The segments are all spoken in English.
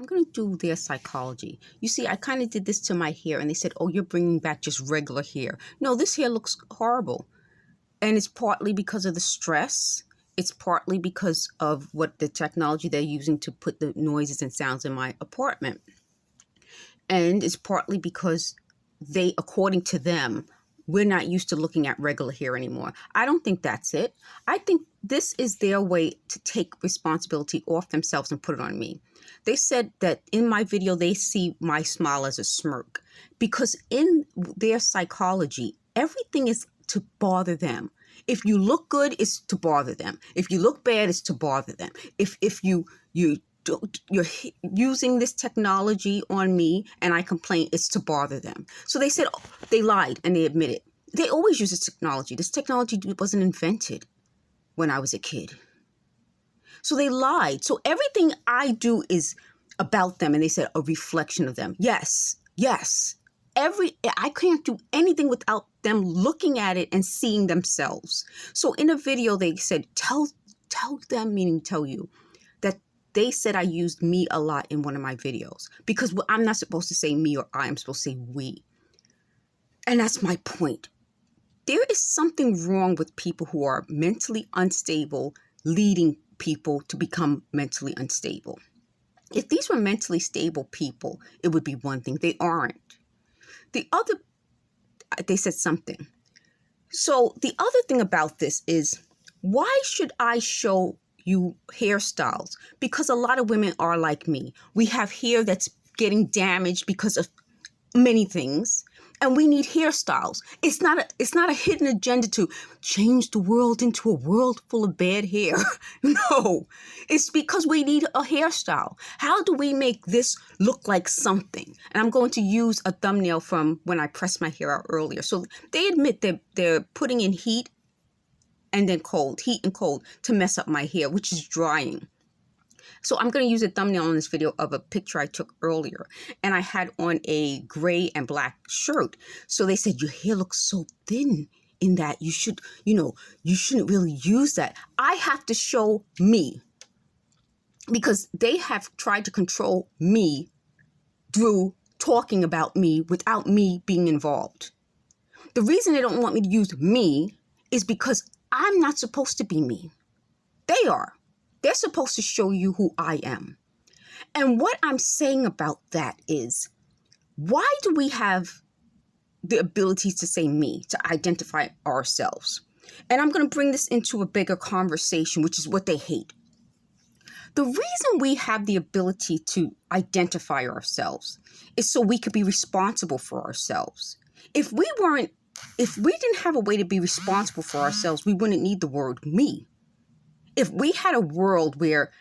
I'm going to do their psychology. You see, I kind of did this to my hair, and they said, oh, you're bringing back just regular hair. No, this hair looks horrible. And it's partly because of the stress. It's partly because of what the technology they're using to put the noises and sounds in my apartment. And it's partly because they, according to them, we're not used to looking at regular hair anymore. I don't think that's it. I think this is their way to take responsibility off themselves and put it on me. They said that in my video, they see my smile as a smirk because in their psychology, everything is to bother them. If you look good, it's to bother them. If you look bad, it's to bother them. If you're using this technology on me and I complain, it's to bother them. So they said, oh, they lied and they admit it. They always use this technology. This technology wasn't invented when I was a kid. So they lied. So everything I do is about them. And they said a reflection of them. Yes, yes. I can't do anything without them looking at it and seeing themselves. So in a video, they said, tell them, meaning tell you, that they said I used me a lot in one of my videos because I'm not supposed to say me or I'm supposed to say we. And that's my point. There is something wrong with people who are mentally unstable, leading people to become mentally unstable. If these were mentally stable people, it would be one thing. They aren't. They said something. So the other thing about this is, why should I show you hairstyles? Because a lot of women are like me. We have hair that's getting damaged because of many things, and we need hairstyles. It's not a hidden agenda to change the world into a world full of bad hair. No, it's because we need a hairstyle. How do we make this look like something? And I'm going to use a thumbnail from when I pressed my hair out earlier. So they admit that they're putting in heat and then cold, heat and cold to mess up my hair, which is drying. So I'm going to use a thumbnail on this video of a picture I took earlier. And I had on a gray and black shirt. So they said, your hair looks so thin in that you shouldn't really use that. I have to show me because they have tried to control me through talking about me without me being involved. The reason they don't want me to use me is because I'm not supposed to be me. They are. They're supposed to show you who I am. And what I'm saying about that is, why do we have the ability to say me, to identify ourselves? And I'm going to bring this into a bigger conversation, which is what they hate. The reason we have the ability to identify ourselves is so we could be responsible for ourselves. If we didn't have a way to be responsible for ourselves, we wouldn't need the word me. If we had a world where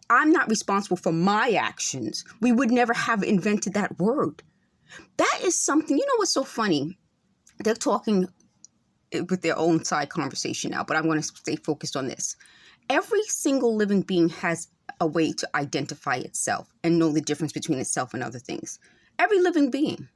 I'm not responsible for my actions, we would never have invented that word. That is something, you know what's so funny? They're talking with their own side conversation now, but I want to stay focused on this. Every single living being has a way to identify itself and know the difference between itself and other things. Every living being.